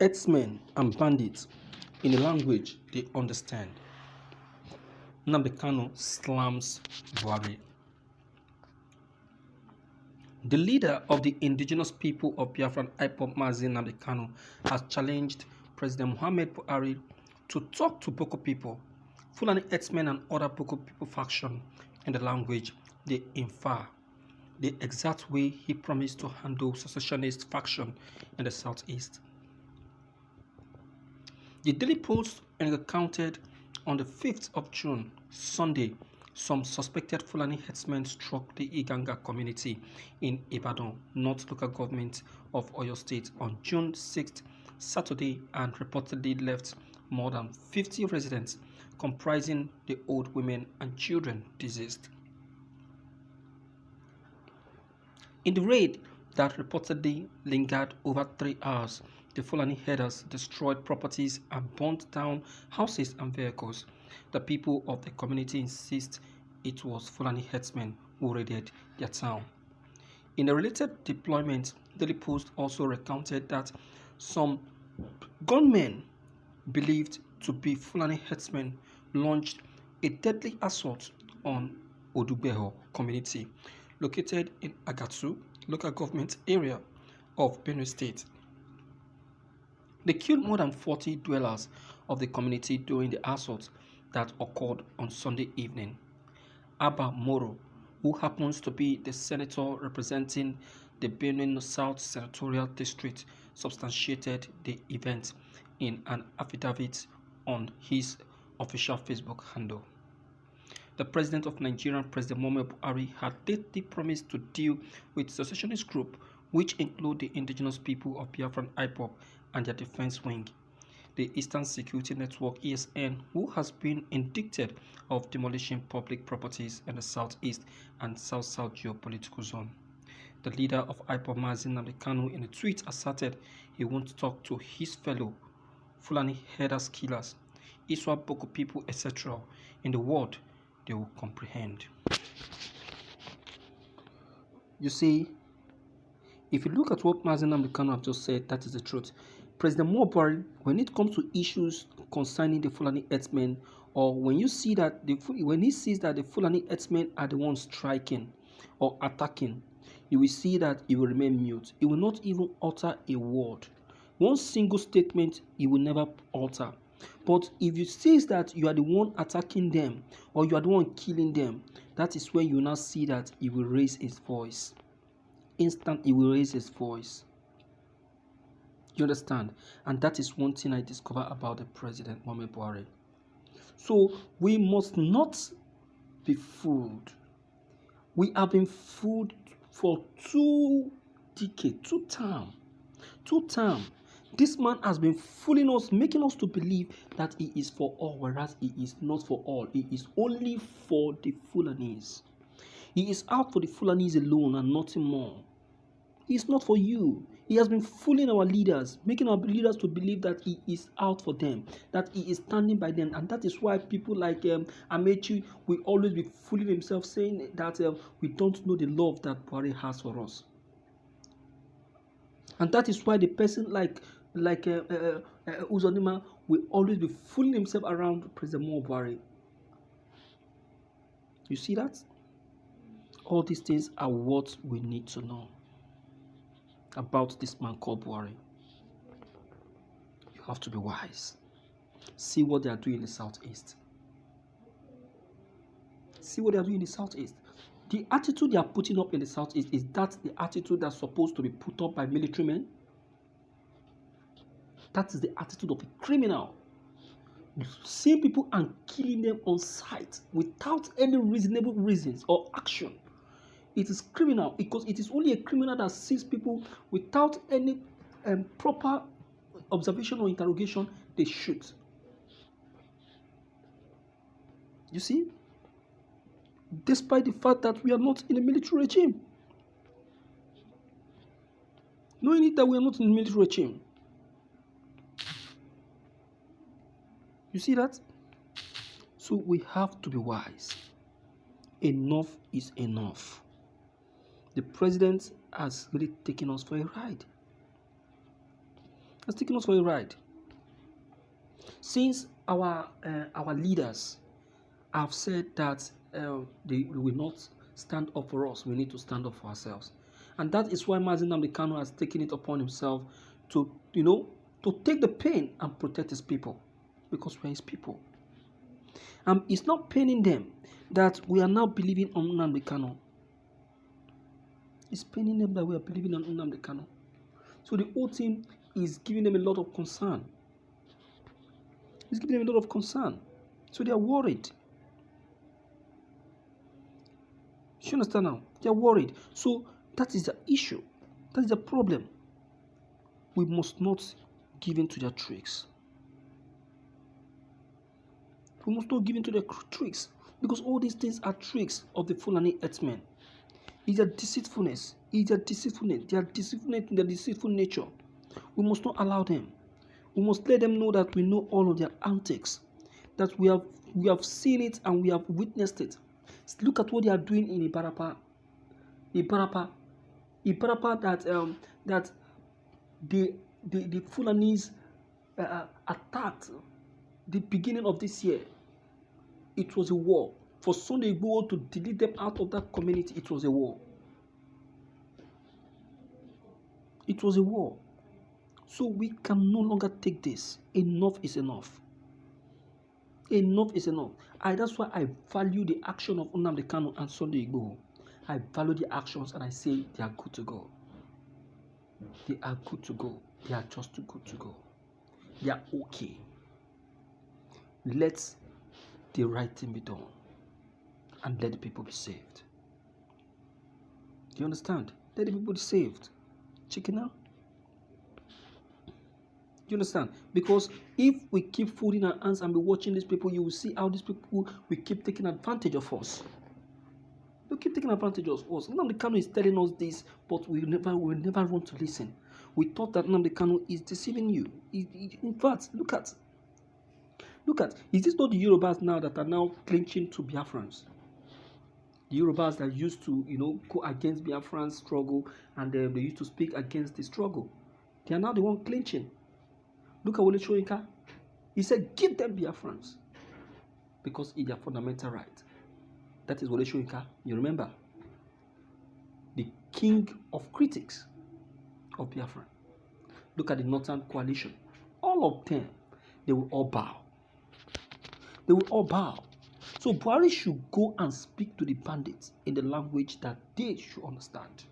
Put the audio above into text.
herdsmen and bandits in a language they understand. Nnamdi Kanu slams Buhari. The leader of the indigenous people of Biafran IPOB Nnamdi Kanu has challenged President Muhammad Buhari to talk to Boko people, Fulani herdsmen and other Boko people faction in the language they infer, the exact way he promised to handle secessionist faction in the southeast. The Daily Post recounted on the 5th of June, Sunday, some suspected Fulani herdsmen struck the Iganga community in Ibadan, North Local Government of Oyo State on June 6th, Saturday, and reportedly left more than 50 residents, comprising the old women and children, deceased. In the raid that reportedly lingered over 3 hours, the Fulani herders destroyed properties and burnt down houses and vehicles. The people of the community insist it was Fulani herdsmen who raided their town. In a related deployment, Daily Post also recounted that some gunmen believed to be Fulani herdsmen launched a deadly assault on Odugbeho community located in Agatu local government area of Benue State. They killed more than 40 dwellers of the community during the assault that occurred on Sunday evening. Abba Moro, who happens to be the senator representing the Benue South Senatorial District, substantiated the event in an affidavit on his official Facebook handle. The president of Nigeria, President Muhammad Buhari, had lately promised to deal with secessionist group, which include the indigenous people of Biafran IPOB and their defense wing, the Eastern Security Network (ESN), who has been indicted of demolishing public properties in the southeast and south-south geopolitical zone. The leader of IPOB, Nnamdi Kanu, in a tweet asserted he wants to talk to his fellow Fulani herders, killers, Iswa Boko people, etc. in the world they will comprehend. You see, if you look at what Nnamdi Kanu have just said, that is the truth. President Buhari, when it comes to issues concerning the Fulani herdsmen, or when you see that when he sees that the Fulani herdsmen are the ones striking or attacking, you will see that he will remain mute. He will not even utter a word. One single statement he will never utter. But if you see that you are the one attacking them or you are the one killing them, that is when you now see that he will raise his voice. Instant, he will raise his voice. You understand? And that is one thing I discovered about the President Muhammad Buhari. So we must not be fooled. We have been fooled for 2 decades, 2 terms. This man has been fooling us, making us to believe that he is for all, whereas he is not for all. He is only for the Fulanis. He is out for the Fulanis alone and nothing more. He is not for you. He has been fooling our leaders, making our leaders to believe that he is out for them, that he is standing by them. And that is why people like Amechi will always be fooling himself, saying that we don't know the love that Buhari has for us. And that is why the person like Uzodinma will always be fooling himself around President Buhari. You see that? All these things are what we need to know about this man called Buhari. You have to be wise. See what they are doing in the southeast. See what they are doing in the southeast. The attitude they are putting up in the southeast, is that the attitude that's supposed to be put up by military men? That is the attitude of a criminal. Seeing people and killing them on sight without any reasonable reasons or action. It is criminal, because it is only a criminal that sees people without any proper observation or interrogation, they shoot. You see? Despite the fact that we are not in a military regime. Knowing it that we are not in a military regime. You see that? So we have to be wise. Enough is enough. The president has really taken us for a ride. Has taken us for a ride. Since our leaders have said that they will not stand up for us, we need to stand up for ourselves. And that is why Mazi Nnamdi Kanu has taken it upon himself to, to take the pain and protect his people, because we are his people. And it's not paining them that we are now believing on Nnamdi Kanu. It's paining them that we are believing on Nnamdi Kanu. So the whole thing is giving them a lot of concern. It's giving them a lot of concern. So they are worried. You understand now? They are worried. So that is the issue. That is the problem. We must not give in to their tricks. We must not give in to their tricks, because all these things are tricks of the Fulani herdsmen. It's their deceitfulness. It's their deceitfulness. They are deceitful in their deceitful nature. We must not allow them. We must let them know that we know all of their antics, that we have seen it and we have witnessed it. Look at what they are doing in Ibarapa. Ibarapa that the Fulanis attacked the beginning of this year. It was a war. For Sunday Igboho to delete them out of that community, it was a war. It was a war. So we can no longer take this. Enough is enough. Enough is enough. That's why I value the action of Nnamdi Kanu and Sunday Igboho. I value the actions and I say they are good to go. They are good to go. They are just too good to go. They are okay. Let the right thing be done and let the people be saved. Do you understand? Let the people be saved. Chicken out. You understand? Because if we keep folding our hands and be watching these people, you will see how these people will keep taking advantage of us. They'll keep taking advantage of us. Nnamdi Kanu is telling us this, but we never want to listen. We thought that Nnamdi Kanu is deceiving you. In fact, look at. Is this not the Yorubas now that are now clinching to Biafrans? The Yorubas that used to, go against Biafran's struggle, and they used to speak against the struggle. They are now the one clinching. Look at Wole Soyinka. He said, give them Biafrans, because it's their fundamental right. That is Wole Soyinka. You remember? The king of critics of Biafra. Look at the Northern Coalition. All of them, they will all bow. They will all bow. So Buhari should go and speak to the bandits in the language that they should understand.